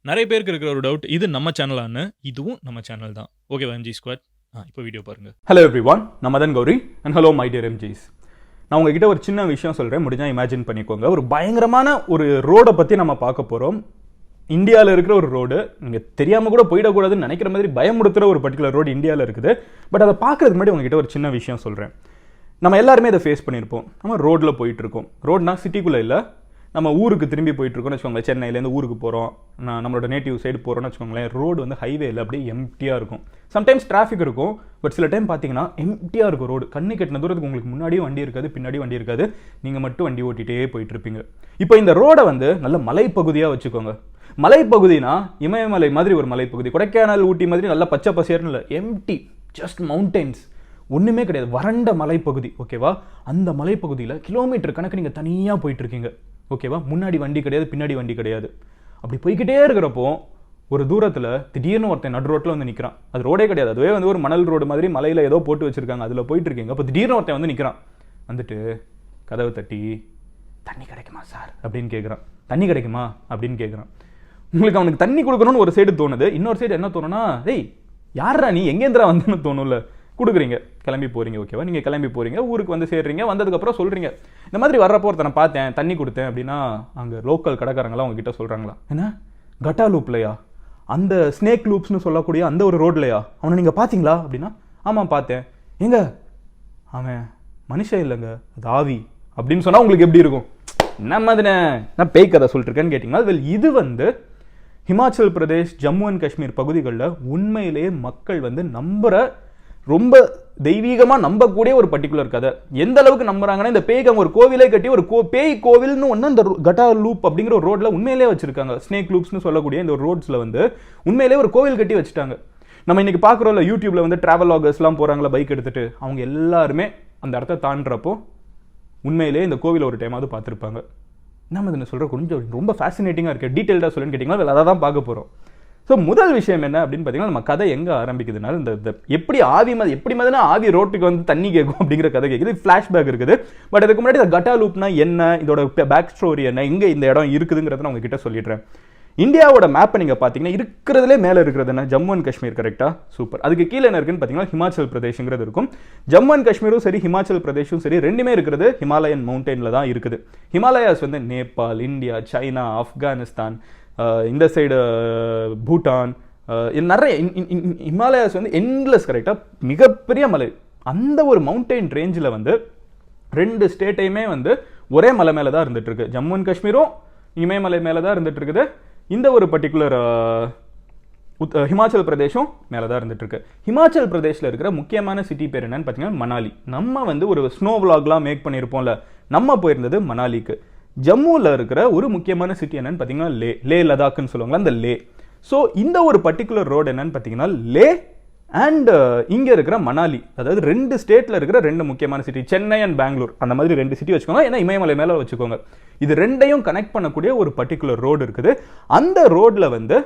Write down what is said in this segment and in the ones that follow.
நிறைய பேருக்கு இருக்கிற ஒரு டவுட், இது நம்ம சேனலான்னு. இதுவும் நம்ம சேனல் தான். ஓகேவா எம்ஜி ஸ்குவாட்? இப்போ வீடியோ பாருங்க. ஹலோ எவ்ரிவான், நான் Madan Gowri and hello my dear MGs. நான் உங்ககிட்ட ஒரு சின்ன விஷயம் சொல்கிறேன், முடிஞ்சால் இமேஜின் பண்ணிக்கோங்க. ஒரு பயங்கரமான ஒரு ரோடை பற்றி நம்ம பார்க்க போகிறோம். இந்தியாவில் இருக்கிற ஒரு ரோடு, நீங்கள் தெரியாமல் கூட போயிடக்கூடாதுன்னு நினைக்கிற மாதிரி பயமுடுத்துகிற ஒரு பர்டிகுலர் ரோடு இந்தியாவில் இருக்குது. பட் அதை பார்க்குறதுக்கு முன்னாடி உங்ககிட்ட ஒரு சின்ன விஷயம் சொல்கிறேன். நம்ம எல்லாருமே இதை ஃபேஸ் பண்ணியிருப்போம். நம்ம ரோட்டில் போயிட்டுருக்கோம். ரோட்னா சிட்டிக்குள்ளே இல்லை, நம்ம ஊருக்கு திரும்பி போயிட்டுருக்கோம்னு வச்சுக்கோங்களேன். சென்னையிலேருந்து ஊருக்கு போகிறோம், நம்மளோட நேட்டிவ் சைடு போகிறோம்னு வச்சுக்கோங்களேன். ரோடு வந்து ஹைவேல அப்படியே எம்டியாக இருக்கும். சம்டைம்ஸ் டிராஃபிக் இருக்கும், பட் சில டைம் பார்த்தீங்கன்னா எம்டியாக இருக்கும் ரோடு. கண்ணு கெட்டின தூரத்துக்கு உங்களுக்கு முன்னாடியும் வண்டி இருக்காது, பின்னாடி வண்டி இருக்காது. நீங்கள் மட்டும் வண்டி ஓட்டிகிட்டே போயிட்டுருப்பீங்க. இப்போ இந்த ரோடை வந்து நல்ல மலைப்பகுதியாக வச்சுக்கோங்க. மலைப்பகுதினா இமயமலை மாதிரி ஒரு மலைப்பகுதி, கொடைக்கானல் ஊட்டி மாதிரி நல்ல பச்சை பசேர்னு இல்லை, எம்டி, ஜஸ்ட் மவுண்டெயின்ஸ், ஒன்றுமே கிடையாது, வறண்ட மலைப்பகுதி. ஓகேவா? அந்த மலைப்பகுதியில் கிலோமீட்டர் கணக்கு நீங்கள் தனியாக போயிட்டுருக்கீங்க. ஓகேவா? முன்னாடி வண்டி கிடையாது, பின்னாடி வண்டி கிடையாது. அப்படி போய்கிட்டே இருக்கிறப்போ ஒரு தூரத்தில் திடீர்னு ஒருத்தன் நடு ரோட்டில் வந்து நிற்கிறான். அது ரோடே கிடையாது, அதுவே வந்து ஒரு மணல் ரோடு மாதிரி மலையில் ஏதோ போட்டு வச்சிருக்காங்க, அதில் போயிட்டு இருக்கீங்க. அப்போ திடீர்னு ஒருத்தன் வந்து நிற்கிறான். வந்துட்டு கதவை தட்டி, தண்ணி கிடைக்குமா சார் அப்படின்னு கேட்குறான். தண்ணி கிடைக்குமா அப்படின்னு கேட்குறான். உங்களுக்கு அவனுக்கு தண்ணி கொடுக்கணும்னு ஒரு சைடு தோணுது, இன்னொரு சைடு என்ன தோணுன்னா, டேய் யாரா நீ, எங்கேந்திரா வந்துன்னு தோணும்ல. கொடுக்குறீங்க, கிளம்பி போகிறீங்க. ஓகேவா? நீங்கள் கிளம்பி போகிறீங்க, ஊருக்கு வந்து சேர்றீங்க. வந்ததுக்கப்புறம் சொல்கிறீங்க, இந்த மாதிரி வர்றப்போ ஒருத்தனை பார்த்தேன், தண்ணி கொடுத்தேன் அப்படின்னா, அங்கே லோக்கல் கடைக்காரங்களாம் உங்ககிட்ட சொல்கிறாங்களா, என்ன கட்டா லூப்லையா, அந்த ஸ்னேக் லூப்ஸ்னு சொல்லக்கூடிய அந்த ஒரு ரோட்லையா, அவனை நீங்கள் பார்த்தீங்களா அப்படின்னா, ஆமாம் பார்த்தேன். எங்க அவன் மனுஷன் இல்லைங்க, அது ஆவி அப்படின்னு சொன்னால் உங்களுக்கு எப்படி இருக்கும்? என்ன மாதிரி நான் பேய் கதை சொல்லிட்டுருக்கேன்னு கேட்டிங்கன்னா, இது வந்து ஹிமாச்சல் பிரதேஷ், ஜம்மு அண்ட் காஷ்மீர் பகுதிகளில் உண்மையிலேயே மக்கள் வந்து நம்புகிற, ரொம்ப தெய்வீகமாக நம்பக்கூடிய ஒரு பர்டிகுலர் கதை. எந்த அளவுக்கு நம்புறாங்கன்னா, இந்த பேய்க்கு அவங்க ஒரு கோவிலே கட்டி ஒரு பேய் கோவில்னு ஒன்று இந்த கட்டா லூப் அப்படிங்கிற ஒரு ரோட்ல உண்மையிலே வச்சிருக்காங்க. ஸ்னேக் லூப்ஸ்னு சொல்லக்கூடிய இந்த ஒரு ரோட்ஸ்ல வந்து உண்மையிலே ஒரு கோவில் கட்டி வச்சுட்டாங்க. நம்ம இன்னைக்கு பார்க்குறோம்ல, யூடியூப்ல வந்து டிராவல் லாகர்ஸ்லாம் போறாங்களா பைக் எடுத்துட்டு, அவங்க எல்லாருமே அந்த இடத்த தாண்டுறப்போ உண்மையிலே இந்த கோவில் ஒரு டைமாவது பார்த்துருப்பாங்க. நம்ம இதை சொல்ற கொஞ்சம் ரொம்ப ஃபேசினேட்டிங்காக இருக்குது. டீட்டெயில்டாக சொல்லுன்னு கேட்டிங்கன்னா அதை தான் பார்க்க போகிறோம். ஸோ முதல் விஷயம் என்ன அப்படின்னு பார்த்தீங்கன்னா, நம்ம கதை எங்கே ஆரம்பிக்குதுனால, இந்த எப்படி எப்படி மாதிரினா ஆவி ரோட்டுக்கு வந்து தண்ணி கேட்கும் அப்படிங்கிற கதை கேட்குது. ஃப்ளாஷ்பேக் இருக்குது. பட் அதுக்கு முன்னாடி இந்த கட்டா லூப்னா என்ன, இதோட பேக் ஸ்டோரி என்ன, எங்கே இந்த இடம் இருக்குதுங்கிறத நான் உங்ககிட்ட சொல்லிடுறேன். இந்தியாவோட மேப்பை நீங்கள் பார்த்தீங்கன்னா, இருக்கிறதுலே மேலே இருக்கிறது என்ன, ஜம்மு அண்ட் காஷ்மீர். கரெக்டாக? சூப்பர். அதுக்கு கீழே என்ன இருக்குன்னு பார்த்தீங்கன்னா, ஹிமாச்சல் பிரதேஷ்ங்கிறது இருக்கும். ஜம்மு அண்ட் காஷ்மீரும் சரி, ஹிமாச்சல் பிரதேஷும் சரி, ரெண்டுமே இருக்கிறது ஹிமாலயன் மவுண்டெயினில் தான் இருக்குது. ஹிமாலயாஸ் வந்து நேபாள், இந்தியா, சைனா, ஆப்கானிஸ்தான், இந்த சைடு பூட்டான், நிறைய ஹிமாலயாஸ் வந்து எண்ட்லெஸ். கரெக்டாக? மிகப்பெரிய மலை. அந்த ஒரு மவுண்டெயின் ரேஞ்சில் வந்து ரெண்டு ஸ்டேட்டையுமே வந்து ஒரே மலை மேலே தான் இருந்துட்டு இருக்கு. ஜம்மு அண்ட் காஷ்மீரும் இமயமலை மேலே தான் இருந்துட்டு இருக்குது. இந்த ஒரு பர்டிகுலர் ஹிமாச்சல் பிரதேஷும் மேலே தான் இருந்துட்டு இருக்கு. ஹிமாச்சல் பிரதேஷில் இருக்கிற முக்கியமான சிட்டி பேர் என்னன்னு பார்த்தீங்கன்னா மணாலி. நம்ம வந்து ஒரு ஸ்னோ விளாக்லாம் மேக் பண்ணியிருப்போம்ல, நம்ம போயிருந்தது மணாலிக்கு. ஜம்முவில் இருக்கிற ஒரு முக்கியமான சிட்டி என்னன்னு பார்த்தீங்கன்னா லே லடாக்னு சொல்லுவாங்களா, அந்த லே. ஸோ இந்த ஒரு பர்டிகுலர் ரோடு என்னன்னு பார்த்தீங்கன்னா லே அண்ட் இங்கே இருக்கிற மணாலி, அதாவது ரெண்டு ஸ்டேட்டில் இருக்கிற ரெண்டு முக்கியமான சிட்டி, சென்னை அண்ட் பெங்களூர், அந்த மாதிரி ரெண்டு சிட்டி வச்சுக்கோங்க. ஏன்னா இமயமலை மேலே வச்சுக்கோங்க. இது ரெண்டையும் கனெக்ட் பண்ணக்கூடிய ஒரு பர்டிகுலர் ரோடு இருக்குது. அந்த ரோடில் வந்து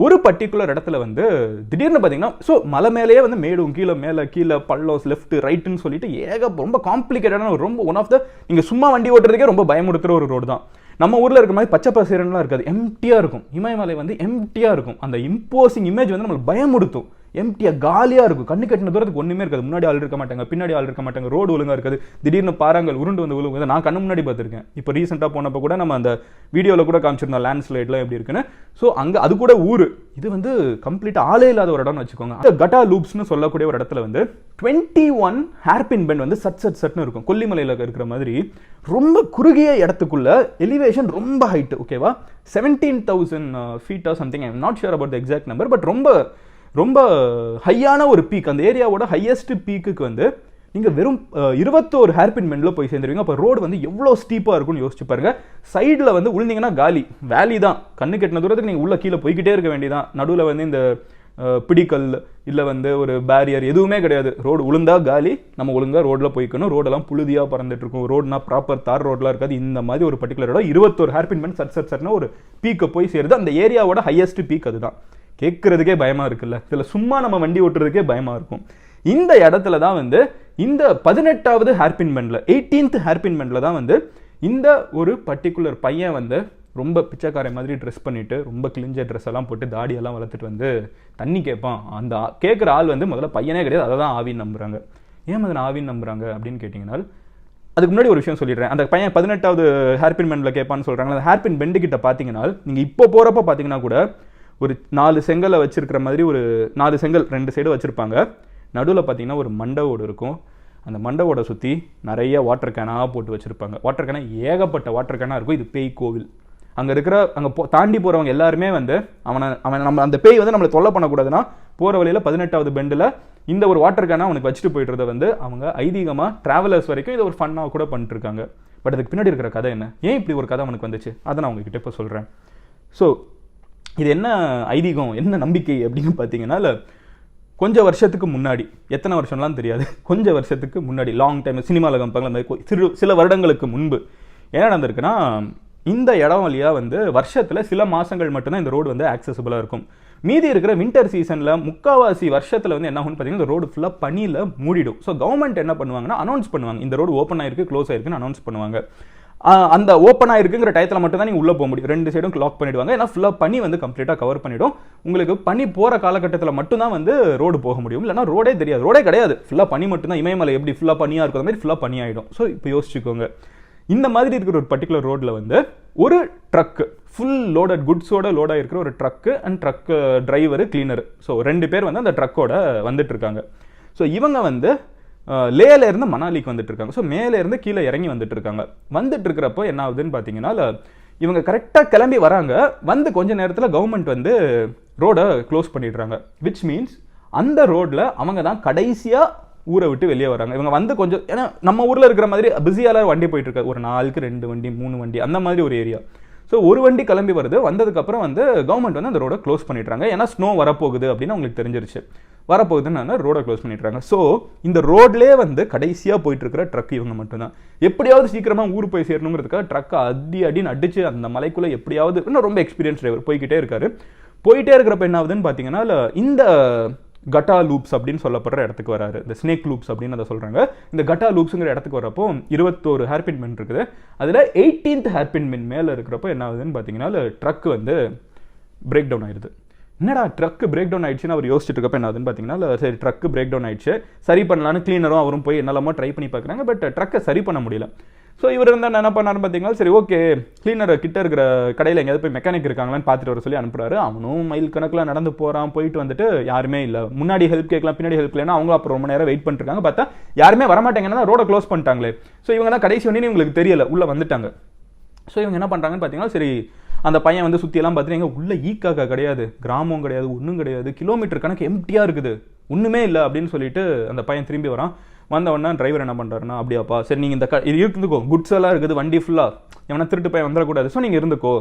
ஒரு பர்டிகுலர் இடத்துல வந்து திடீர்னு பார்த்தீங்கன்னா, ஸோ மலை மேலேயே வந்து மேடும், கீழே மேலே, கீழே பள்ளம், லெஃப்ட் ரைட்டுன்னு சொல்லிட்டு ரொம்ப காம்ப்ளிகேட்டடான ரொம்ப ஒன் ஆஃப் த, நீங்கள் சும்மா வண்டி ஓட்டுறதுக்கே ரொம்ப பயமுறுத்துகிற ஒரு ரோடு தான். நம்ம ஊரில் இருக்கிற மாதிரி பச்சை பசேரன்லாம் இருக்காது, எம்டியாக இருக்கும். இமயமலை வந்து எம்டியாக இருக்கும். அந்த இம்போசிங் இமேஜ் வந்து நம்மளுக்கு பயமுடுத்தும். எம்டியாக காலியாக இருக்கும். கண்ணு கட்டின தூரத்துக்கு ஒன்றுமே இருக்காது. முன்னாடி ஆள் இருக்க மாட்டாங்க, பின்னாடி ஆள் இருக்க மாட்டாங்க, ரோடு ஒழுங்காக இருக்காது. திடீர்னு பாறாங்கள் உருண்டு வந்து விழுகுது. நான் கண்ணு முன்னாடி பார்த்துருக்கேன். இப்போ ரீசெண்டாக போனப்போ கூட நம்ம அந்த வீடியோவில் கூட காமிச்சிருந்தோம் லேண்ட்ஸ்லைட்லாம் எப்படி இருக்குன்னு. ஸோ அங்கே அது கூட ஊர், இது வந்து கம்ப்ளீட்டாக ஆளே இல்லாத ஒரு இடம்னு வச்சுக்கோங்க. அந்த கட்டா லூப்ஸ்னு சொல்லக்கூடிய ஒரு இடத்துல வந்து 21 ஹேர்பின் பெண்ட் வந்து சட்னு இருக்கும். கொல்லிமலையில் இருக்கிற மாதிரி ரொம்ப குறுகிய இடத்துக்குள்ள எலிவேஷன் ரொம்ப ஹைட். ஓகேவா? 17,000 feet something. I am not sure about the exact number, but ரொம்ப ஹையான ஒரு பீக். அந்த ஏரியாவோட ஹையஸ்ட் பீக்குக்கு வந்து நீங்கள் வெறும் 21 ஹேர்பின் பெண்டில் போய் சேர்ந்துருவீங்க. அப்போ ரோடு வந்து எவ்வளோ ஸ்டீப்பாக இருக்கும்னு யோசிச்சு பாருங்க. சைடில் வந்து விழுந்தீங்கன்னா காலி, வேலி தான். கண்ணு கெட்டின தூரத்துக்கு நீங்கள் உள்ள கீழே போய்கிட்டே இருக்க வேண்டியதான். நடுவில் வந்து இந்த பிடிக்கல் இல்லை வந்து ஒரு பேரியர் எதுவுமே கிடையாது. ரோடு உளுந்தா காலி. நம்ம ஒழுங்காக ரோடில் போய்க்கணும். ரோடெல்லாம் புழுதியாக பறந்துட்டு இருக்கும். ரோடுனா ப்ராப்பர் தார் ரோடெலாம் இருக்காது. இந்த மாதிரி ஒரு பர்டிகுலர் இடம் 21 ஹேர்பின் பெண்ட் சட்னு ஒரு பீக்கை போய் சேருது. அந்த ஏரியாவோட ஹையஸ்ட் பீக் அதுதான். கேட்கறதுக்கே பயமா இருக்குல்ல, இதில் சும்மா நம்ம வண்டி ஓட்டுறதுக்கே பயமா இருக்கும். இந்த இடத்துல தான் வந்து இந்த 18வது ஹேர்பின் பெண்டில் 18th ஹேர்பின் பெண்டில் தான் வந்து இந்த ஒரு பர்டிகுலர் பையன் வந்து ரொம்ப பிச்சைக்காரை மாதிரி ட்ரெஸ் பண்ணிவிட்டு ரொம்ப கிழிஞ்ச ட்ரெஸ் எல்லாம் போட்டு தாடியெல்லாம் வளர்த்துட்டு வந்து தண்ணி கேட்பான். அந்த கேட்குற ஆள் வந்து முதல்ல பையனே கிடையாது, அதை தான் ஆவின்னு நம்புறாங்க. ஏன் அதை ஆவின்னு நம்புறாங்க அப்படின்னு கேட்டிங்கன்னா, அதுக்கு முன்னாடி ஒரு விஷயம் சொல்லிடுறேன். அந்த பையன் 18வது ஹேர்பின் பெண்டில் கேட்பான்னு சொல்கிறாங்க. அந்த ஹேர்பின் பெண்டு கிட்ட பார்த்தீங்கன்னா நீங்கள் இப்போ போகிறப்ப பார்த்தீங்கன்னா கூட ஒரு 4 செங்கலை வச்சிருக்கிற மாதிரி ஒரு 4 செங்கல் 2 சைடு வச்சுருப்பாங்க. நடுவில் பார்த்தீங்கன்னா ஒரு மண்டவோடு இருக்கும். அந்த மண்டவோட சுற்றி நிறைய வாட்டர் கேனாக போட்டு வச்சுருப்பாங்க. வாட்டர் கேனாக ஏகப்பட்ட வாட்டர் கேனாக இருக்கும். இது பேய் கோவில். அங்கே இருக்கிற அங்கே தாண்டி போகிறவங்க எல்லாருமே வந்து அவன் நம்ம அந்த பேய் வந்து நம்மளை தொல்லை பண்ணக்கூடாதுன்னா போகிற வழியில் 18வது பெண்டில் இந்த ஒரு வாட்டர் கேனை அவனுக்கு வச்சுட்டு போய்ட்டுறத வந்து அவங்க ஐதீகமாக ட்ராவலர்ஸ் வரைக்கும் இதை ஒரு ஃபன்னாக கூட பண்ணிட்டுருக்காங்க. பட் அதுக்கு பின்னாடி இருக்கிற கதை என்ன, ஏன் இப்படி ஒரு கதை அவனுக்கு வந்துச்சு, அதை நான் உங்ககிட்ட இப்போ சொல்கிறேன். ஸோ இது என்ன ஐதீகம், என்ன நம்பிக்கை அப்படின்னு பார்த்தீங்கன்னா, கொஞ்சம் வருஷத்துக்கு முன்னாடி, எத்தனை வருஷம்லாம் தெரியாது, கொஞ்சம் வருஷத்துக்கு முன்னாடி, லாங் டைம் சினிமாவில் கம்பாங்க அந்த மாதிரி சில வருடங்களுக்கு முன்பு என்ன நடந்திருக்குன்னா, இந்த இடம் வழியாக வந்து வருஷத்தில் சில மாதங்கள் மட்டும்தான் இந்த ரோடு வந்து ஆக்சசபிளாக இருக்கும். மீதி இருக்கிற வின்டர் சீசனில் முக்கால்வாசி வருஷத்தில் வந்து என்ன ஆகும்னு பார்த்தீங்கன்னா இந்த ரோடு ஃபுல்லாக பனியில் மூடிடும். ஸோ கவர்மெண்ட் என்ன பண்ணுவாங்கன்னா அனௌன்ஸ் பண்ணுவாங்க, இந்த ரோடு ஓப்பன் ஆயிருக்கு க்ளோஸ் ஆயிருக்குன்னு அனௌன்ஸ் பண்ணுவாங்க. அந்த ஓப்பன் ஆயிருக்குங்கிற டயத்தில் மட்டும் தான் நீங்கள் உள்ளே போக முடியும். 2 சைடும் லாக் பண்ணிடுவாங்க. ஏன்னா ஃபுல்லாக பனி வந்து கம்ப்ளீட்டாக கவர் பண்ணிடும். உங்களுக்கு பனி போகிற காலகட்டத்தில் மட்டும்தான் வந்து ரோடு போக முடியும். இல்லைனா ரோடே தெரியாது, ரோடே கிடையாது, ஃபுல்லாக பனி மட்டும்தான். இமயமலை எப்படி ஃபுல்லாக பனியாக இருக்கிற மாதிரி ஃபுல்லாக பனி ஆகிடும். ஸோ இப்போ யோசிச்சுக்கோங்க, இந்த மாதிரி இருக்கிற ஒரு பர்டிகுலர் ரோட்டில் வந்து ஒரு ட்ரக்கு ஃபுல் லோடட் குட்ஸோட லோடாக இருக்கிற ஒரு truck and truck driver cleaner, so 2 பேர் வந்து அந்த ட்ரக்கோட வந்துட்டு இருக்காங்க. ஸோ இவங்க வந்து லேல இருந்து மணாலிக்கு வந்துட்டு இருக்காங்க. ஸோ மேலே இருந்து கீழே இறங்கி வந்துட்டு இருக்காங்க. வந்துட்டு இருக்கிறப்போ என்ன ஆகுதுன்னு பார்த்தீங்கன்னா, இவங்க கரெக்டாக கிளம்பி வராங்க. வந்து கொஞ்ச நேரத்தில் கவர்மெண்ட் வந்து ரோடை க்ளோஸ் பண்ணிடுறாங்க. விச் மீன்ஸ் அந்த ரோடில் அவங்க தான் கடைசியாக ஊரை விட்டு வெளியே வராங்க. இவங்க வந்து கொஞ்சம், ஏன்னா நம்ம ஊரில் இருக்கிற மாதிரி பிஸியால வண்டி போயிட்டு இருக்காது, ஒரு நாளுக்கு 2 வண்டி 3 வண்டி அந்த மாதிரி ஒரு ஏரியா. ஸோ ஒரு வண்டி கிளம்பி வருது. வந்ததுக்கப்புறம் வந்து கவர்மெண்ட் வந்து அந்த ரோடை க்ளோஸ் பண்ணிடுறாங்க. ஏன்னா ஸ்னோ வரப்போகுது அப்படின்னு அவங்களுக்கு தெரிஞ்சிருச்சு. வரப்போகுதுன்னு ரோடை க்ளோஸ் பண்ணிடுறாங்க. ஸோ இந்த ரோட்லேயே வந்து கடைசியாக போயிட்டு இருக்கிற ட்ரக் இவங்க மட்டும்தான். எப்படியாவது சீக்கிரமாக ஊர் போய் சேரணுங்கிறதுக்காக ட்ரக்கை அடின்னு அடிச்சு அந்த மலைக்குள்ளே எப்படியாவது, இன்னும் ரொம்ப எக்ஸ்பீரியன்ஸ் டிரைவர் போய்கிட்டே இருக்காரு. போயிட்டே இருக்கிறப்ப என்ன ஆகுதுன்னு பார்த்தீங்கன்னா, இந்த கட்டா லூப்ஸ் அப்படின்னு சொல்லப்படுற இடத்துக்கு வராரு. இந்த ஸ்னேக் லூப்ஸ் அப்படின்னு அதை சொல்கிறாங்க. இந்த கட்டா லூப்ஸுங்கிற இடத்துக்கு வரப்போ 21 ஹேர்பின் மின் இருக்குது. அதில் 18th ஹேர்பின் மின் மேலே இருக்கிறப்போ என்ன ஆகுதுன்னு பார்த்தீங்கன்னா, ட்ரக் வந்து பிரேக் டவுன் ஆயிடுது. என்னடா ட்ரக் பிரேக் டவுன் ஆயிடுச்சுன்னு அவர் யோசிச்சுட்டு இருக்கப்போ என்ன ஆகுதுன்னு பார்த்தீங்கன்னா, சரி ட்ரக் பிரேக் டவுன் ஆயிடுச்சு, சரி பண்ணலான்னு கிளீனரும் அவரும் போய் என்னெல்லாமோ ட்ரை பண்ணி பார்க்குறாங்க. பட் ட்ரக்கை சரி பண்ண முடியல. ஸோ இவர் இருந்தால் என்ன பண்ணாருன்னு பார்த்தீங்கன்னா, சரி ஓகே கிளீனர் கிட்ட இருக்கிற கடையில் எங்கேயாவது போய் மெக்கானிக் இருக்காங்களான்னு பார்த்துட்டு வர சொல்லி அனுப்புறாரு. அவனும் மைல் கணக்கில் நடந்து போகிறான். போயிட்டு வந்துட்டு யாருமே இல்லை. முன்னாடி ஹெல்ப் கேட்கலாம், பின்னாடி ஹெல்ப் இல்லைன்னா அவங்க அப்புறம் ரொம்ப நேரம் வெயிட் பண்ணிருக்காங்க. பார்த்தா யாருமே வரமாட்டாங்கன்னா ரோடை க்ளோஸ் பண்ணிட்டாங்களே. ஸோ இவங்க தான் கடைசி வண்டி இவங்களுக்கு தெரியல, உள்ளே வந்துட்டாங்க. ஸோ இவங்க என்ன பண்ணுறாங்கன்னு பார்த்தீங்கன்னா, சரி அந்த பையன் வந்து சுற்றியெல்லாம் பார்த்துட்டு எங்கே உள்ளே ஈக்காக்கா கிடையாது, கிராமம் கிடையாது, ஒன்றும் கிடையாது, கிலோமீட்டர் கணக்கு எம்டியாக இருக்குது, ஒன்றுமே இல்லை அப்படின்னு சொல்லிட்டு அந்த பையன் திரும்பி வரான். வந்த உடனே டிரைவர் என்ன பண்ணுறாருன்னா, அப்படியாப்பா சரி நீங்கள் இந்த இது இருந்துக்கோ, குட்ஸ் எல்லாம் இருக்குது வண்டி ஃபுல்லாக, எவனா திருட்டு பையன் வந்துடக்கூடாது, ஸோ நீங்கள் இருந்துக்கோ,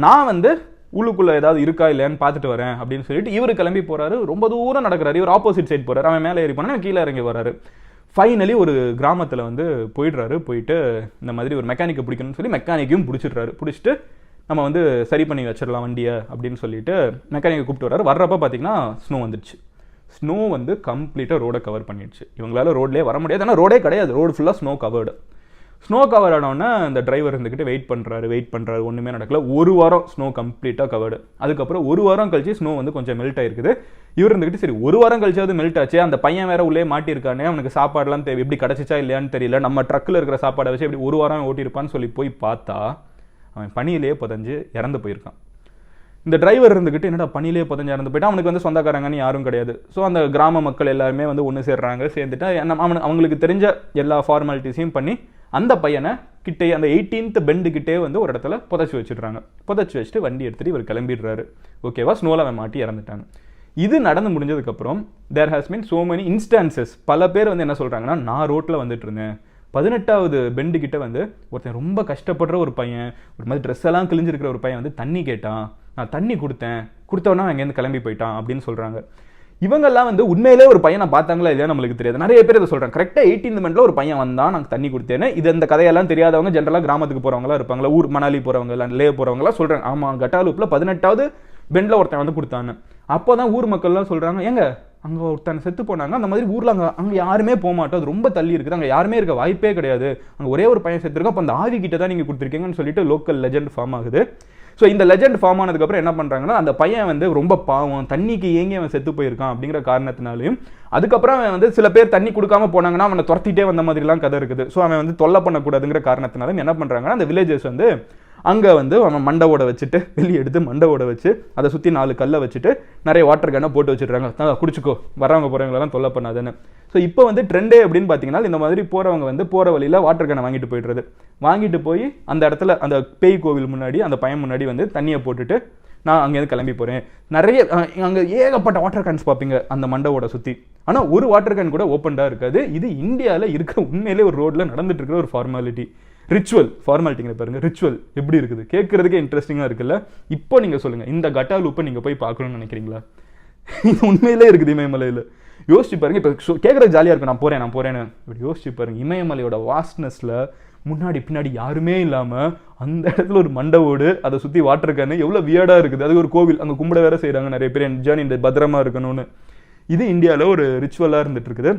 நான் வந்து உள்ளுக்குள்ளே ஏதாவது இருக்கா இல்லையான்னு பார்த்துட்டு வரேன் அப்படின்னு சொல்லிட்டு இவர் கிளம்பி போகிறாரு. ரொம்ப தூரம் நடக்கிறாரு. இவர் ஆப்போசிட் சைட் போகிறார். அவன் மேலே ஏறி போனால் கீழே இறங்கி வராரு. ஃபைனலி ஒரு கிராமத்தில் வந்து போயிடுறாரு. போயிட்டு இந்த மாதிரி ஒரு மெக்கானிக்கை பிடிக்கணும்னு சொல்லி மெக்கானிக்கையும் பிடிச்சிடுறாரு. பிடிச்சிட்டு நம்ம வந்து சரி பண்ணி வச்சிடலாம் வண்டியை அப்படின்னு சொல்லிட்டு மெக்கானிக்கை கூப்பிட்டு வர்றாரு. வர்றப்போ பார்த்தீங்கன்னா ஸ்னோ வந்துடுச்சு. ஸ்னோ வந்து கம்ப்ளீட்டாக ரோடை கவர் பண்ணிடுச்சு. இவங்களால ரோட்லேயே வர முடியாது, ஏன்னா ரோடே கிடையாது, ரோடு ஃபுல்லாக ஸ்னோ கவர்டு. ஸ்னோ கவர் ஆனோடனே அந்த டிரைவர் இருந்துக்கிட்டு வெயிட் பண்ணுறாரு, ஒன்றுமே நடக்கல. 1 வாரம் ஸ்னோ கம்ப்ளீட்டாக கவர்டு. அதுக்கப்புறம் 1 வாரம் கழிச்சு ஸ்னோ வந்து கொஞ்சம் மெல்ட் ஆயிருக்குது. இவர் இருந்துக்கிட்டு சரி 1 வாரம் கழிச்சாவது மெல்ட் ஆச்சு, அந்த பையன் வேற உள்ளே மாட்டியிருக்கானே, அவனுக்கு சாப்பாடுலாம் எப்படி கிடச்சிச்சா இல்லையான்னு தெரியல, நம்ம ட்ரக்கில் இருக்கிற சாப்பாடை வச்சு எப்படி 1 வாரம் ஓட்டியிருப்பான்னு சொல்லி போய் பார்த்தா அவன் பனியிலேயே புதஞ்சு இறந்து போயிருக்கான். இந்த டிரைவர் இருந்துக்கிட்டு என்னடா பனியிலே புதஞ்சு இறந்து போயிட்டா, அவனுக்கு வந்து சொந்தக்காரங்கன்னு யாரும் கிடையாது. ஸோ அந்த கிராம மக்கள் எல்லாருமே வந்து ஒன்று சேர்றாங்க. சேர்ந்துட்டு அவங்களுக்கு தெரிஞ்ச எல்லா ஃபார்மாலிட்டிஸையும் பண்ணி அந்த பையனை கிட்டே அந்த 18th பெண்டு கிட்டே வந்து ஒரு இடத்துல புதைச்சி வச்சுடுறாங்க. புதைச்சி வச்சுட்டு வண்டி எடுத்துகிட்டு இவர் கிளம்பிடுறாரு. ஓகேவா, ஸ்னோவில் அவன் மாட்டி இறந்துட்டாங்க. இது நடந்து முடிஞ்சதுக்கப்புறம் there has been so many instances. பல பேர் வந்து என்ன சொல்கிறாங்கன்னா, நான் ரோட்டில் வந்துட்டு இருந்தேன், 18வது பெண்டு கிட்ட வந்து ஒருத்தன் ரொம்ப கஷ்டப்படுற ஒரு பையன், ஒரு மாதிரி ட்ரெஸ் எல்லாம் கிழிஞ்சிருக்கிற ஒரு பையன் வந்து தண்ணி கேட்டான், நான் தண்ணி கொடுத்தவனா அங்கேருந்து கிளம்பி போயிட்டான் அப்படின்னு சொல்கிறாங்க. இவங்கெல்லாம் வந்து உண்மையிலே ஒரு பையனை பார்த்தாங்களா இல்லையா நம்மளுக்கு தெரியாது. நிறைய பேர் இதை சொல்கிறாங்க. கரெக்டாக 18th பெண்டில் ஒரு பையன் வந்தான், நாங்கள் தண்ணி கொடுத்தேன்னு. இது இந்த கதையெல்லாம் தெரியாதவங்க ஜென்ரலாக கிராமத்துக்கு போகிறவங்களா இருப்பாங்களா, ஊர் மணாலி போகிறவங்க இல்லை லே போகிறவங்களாம் சொல்கிறாங்க, ஆமாம் கட்டாலூப்பில் 18வது பெண்டில் ஒருத்தன் வந்து கொடுத்தான்னு. அப்போ தான் ஊர் மக்கள்லாம் சொல்கிறாங்க, ஏங்க அங்கே ஒருத்தனை செத்து போனாங்க, அந்த மாதிரி ஊரில் அங்கே யாருமே போக மாட்டோம், அது ரொம்ப தள்ளி இருக்குது, அங்கே யாருமே இருக்க வாய்ப்பே கிடையாது, அங்கே ஒரே ஒரு பையன் செத்துருக்கோம், அப்போ அந்த ஆவி கிட்ட தான் நீங்கள் கொடுத்துருக்கீங்கன்னு சொல்லிட்டு லோக்கல் லெஜெண்ட் ஃபார்ம் ஆகுது. ஸோ இந்த லெஜெண்ட் ஃபார்ம் ஆனதுக்கப்புறம் என்ன பண்ணுறாங்கன்னா அந்த பையன் வந்து ரொம்ப பாவம், தண்ணிக்கு ஏங்கி அவன் செத்து போயிருக்கான் அப்படிங்கிற காரணத்தினாலையும் அதுக்கப்புறம் அவன் வந்து சில பேர் தண்ணி கொடுக்காம போனாங்கன்னா அவனை துரத்திட்டே வந்த மாதிரிலாம் கதை இருக்குது. ஸோ அவன் வந்து தொல்லை பண்ணக்கூடாதுங்கிற காரணத்தினாலும் என்ன பண்ணுறாங்கன்னா அந்த வில்லேஜஸ் வந்து அங்கே வந்து அவன் மண்டவோட வச்சுட்டு வெளியே எடுத்து மண்டவோட வச்சு அதை சுற்றி 4 கல்லை வச்சுட்டு நிறைய வாட்டர் கேனை போட்டு வச்சுட்றாங்க, குடிச்சிக்கோ வரவங்க போகிறவங்களெல்லாம் தொல்லை பண்ணாதுன்னு. ஸோ இப்போ வந்து ட்ரெண்டே அப்படின்னு பார்த்தீங்கன்னா இந்த மாதிரி போகிறவங்க வந்து போகிற வழியில் வாட்டர் கேனை வாங்கிட்டு போய்ட்டுறது, வாங்கிட்டு போய் அந்த இடத்துல அந்த பேய் கோவில் முன்னாடி அந்த பையன் முன்னாடி வந்து தண்ணியை போட்டுட்டு நான் அங்கேருந்து கிளம்பி போகிறேன். நிறைய அங்கே ஏகப்பட்ட வாட்டர் கேன்ஸ் பார்ப்பீங்க அந்த மண்டவோட சுற்றி. ஆனால் ஒரு வாட்டர் கேன் கூட ஓப்பன்டாக இருக்காது. இது இந்தியாவில் இருக்கிற உண்மையிலே ஒரு ரோட்டில் நடந்துட்டு இருக்கிற ஒரு ஃபார்மாலிட்டி, ரிச்சுவல் ஃபார்மாலிட்டிங்க பாருங்க. ரிச்சுவல் எப்படி இருக்குது கேட்கறதுக்கே இன்ட்ரெஸ்டிங்காக இருக்குல்ல. இப்போ நீங்கள் சொல்லுங்கள், இந்த கட்டா லூப்பை நீங்கள் போய் பார்க்கணும்னு நினைக்கிறீங்களா? இது உண்மையிலே இருக்குது இமயமலையில். யோசிச்சு பாருங்க. இப்போ கேட்குறது ஜாலியாக இருக்கும், நான் போகிறேன்னு இப்படி யோசிச்சு பாருங்க. இமயமலையோட வாஸ்ட்னஸில் முன்னாடி பின்னாடி யாருமே இல்லாமல் அந்த இடத்துல ஒரு மண்டவோடு அதை சுற்றி வாட்டர் கேனு எவ்வளோ வியர்டாக இருக்குது. அது ஒரு கோவில், அங்கே கும்பிட வேற செய்கிறாங்க நிறைய பேர், ஜேர்னி இந்த பத்திரமா இருக்கணும்னு. இது இந்தியாவில் ஒரு ரிச்சுவலாக இருந்துட்டு இருக்குது.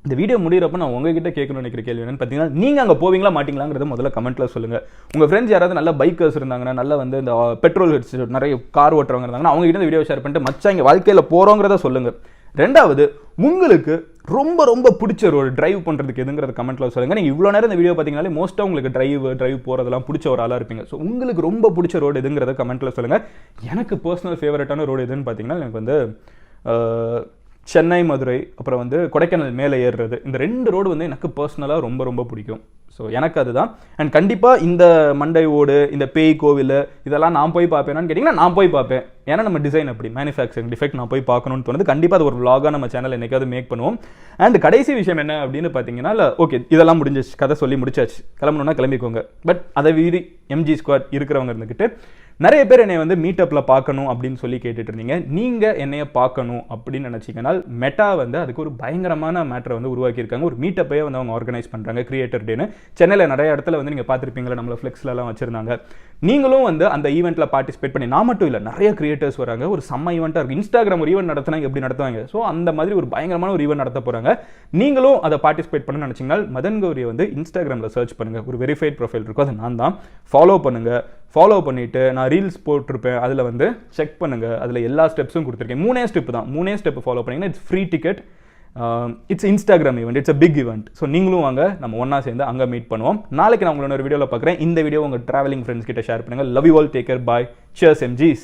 இந்த வீடியோ முடிகிறப்ப நான் உங்ககிட்ட கேட்கணும்னு நினைக்கிற கேள்வி என்னன்னு பார்த்தீங்கன்னா, நீங்கள் அங்கே போவீங்களா மாட்டிங்களாங்கிறத முதல்ல கமெண்ட்டில் சொல்லுங்கள். உங்கள் ஃப்ரெண்ட்ஸ் யாராவது நல்ல பைக்கர்ஸ் இருந்தாங்கன்னா, நல்லா வந்து இந்த பெட்ரோல் ஹெட்ஸ் நிறைய கார் ஓட்டுறவங்க இருந்தாங்கன்னா அவங்க கிட்ட இந்த வீடியோ ஷேர் பண்ணிட்டு மச்சான் இங்கே வாழ்க்கையில் போகிறோங்கிறத சொல்லுங்கள். ரெண்டாவது, உங்களுக்கு ரொம்ப ரொம்ப பிடிச்ச ரோடு டிரைவ் பண்ணுறதுக்கு எதுங்கிறத கமெண்ட்டில் சொல்லுங்கள். நீங்கள் இவ்வளோ நேரம் இந்த வீடியோ பார்த்தீங்கனாலே மோஸ்ட்டாக உங்களுக்கு டிரைவ் போகிறதெல்லாம் பிடிச்ச ஒரு ஆளாக இருப்பீங்க. ஸோ உங்களுக்கு ரொம்ப பிடிச்ச ரோடு எதுங்கிறத கமெண்ட்டில் சொல்லுங்கள். எனக்கு பர்சனல் ஃபேவரட்டான ரோடு எதுன்னு பார்த்தீங்கன்னா எனக்கு வந்து சென்னை மதுரை அப்புறம் வந்து கொடைக்கானல் மேலே ஏறுறது, இந்த 2 ரோடு வந்து எனக்கு பர்சனலாக ரொம்ப ரொம்ப பிடிக்கும். ஸோ எனக்கு அதுதான். அண்ட் கண்டிப்பாக இந்த மண்டை ஓடு, இந்த பேய் கோவில் இதெல்லாம் நான் போய் பார்ப்பேனான்னு கேட்டிங்கன்னா நான் போய் பார்ப்பேன். ஏன்னா நம்ம டிசைன் அப்படி மேனுஃபேக்சரிங் டிஃபெக்ட் நான் போய் பார்க்கணும்னு தோணுது. கண்டிப்பாக அது ஒரு vlog-ஆ நம்ம சேனல் என்னைக்காவது மேக் பண்ணுவோம். அண்ட் கடைசி விஷயம் என்ன அப்படின்னு பார்த்தீங்கன்னா, ஓகே இதெல்லாம் முடிஞ்சிச்சு, கதை சொல்லி முடிச்சாச்சு, கிளம்பணுன்னா கிளம்பிக்கோங்க. பட் அதை வீதி MG ஸ்குவாட் இருக்கிறவங்க இருந்துக்கிட்டு நிறைய பேர் என்னை வந்து மீட்டப்பில் பார்க்கணும் அப்படின்னு சொல்லி கேட்டுட்டு இருந்தீங்க. நீங்கள் என்னைய பார்க்கணும் அப்படின்னு நினச்சிங்கன்னா மெட்டா வந்து அதுக்கு ஒரு பயங்கரமான மேட்டரை வந்து உருவாக்கியிருக்காங்க. ஒரு மீட்டப்பையே வந்து அவங்க ஆர்கனைஸ் பண்ணுறாங்க, கிரியேட்டர் டேன்னு. சென்னையில் நிறைய இடத்துல வந்து நீங்கள் பார்த்துருப்பீங்களா, நம்மளை ஃப்ளெக்ஸ்லாம் வச்சுருந்தாங்க. நீங்களும் வந்து அந்த ஈவெண்ட்டில் பார்ட்டிசிபேட் பண்ணி, நான் மட்டும் இல்லை நிறைய கிரியேட்டர்ஸ் வராங்க. ஒரு செம்ம ஈவெண்ட்டாக இருக்குது. இன்ஸ்டாகிராம் ஒரு ஈவெண்ட் நடத்தினாங்க, எப்படி நடத்துவாங்க. ஸோ அந்த மாதிரி ஒரு பயங்கரமான ஒரு ஈவெண்ட் நடத்த போகிறாங்க. நீங்களும் அதை பார்ட்டிசிபேட் பண்ணணும்னு நினச்சிங்கன்னா மதன் கௌரியை வந்து இன்ஸ்டாகிராமில் சர்ச் பண்ணுங்கள். ஒரு வெரிஃபைட் ப்ரொஃபைல் இருக்கும், அது நான் தான். ஃபாலோ பண்ணுங்கள். ஃபாலோ பண்ணிவிட்டு நான் ரீல்ஸ் போட்டிருப்பேன், அதில் வந்து செக் பண்ணுங்கள். அதில் எல்லா ஸ்டெப்ஸும் கொடுத்துருக்கேன். 3 ஸ்டெப் தான். 3 ஸ்டெப் ஃபாலோ பண்ணிங்கன்னா it's free ticket. It's Instagram event, it's a big event. So நீங்களும் வாங்க, நம்ம ஒன்றா சேர்ந்து அங்கே மீட் பண்ணுவோம். நாளைக்கு நான் உங்களோட ஒரு வீடியோவில் பார்க்குறேன். இந்த வீடியோ உங்கள் ட்ராவலிங் ஃப்ரெண்ட்ஸ் கிட்ட ஷேர் பண்ணுங்கள். Love you all, take care, bye, cheers MGs.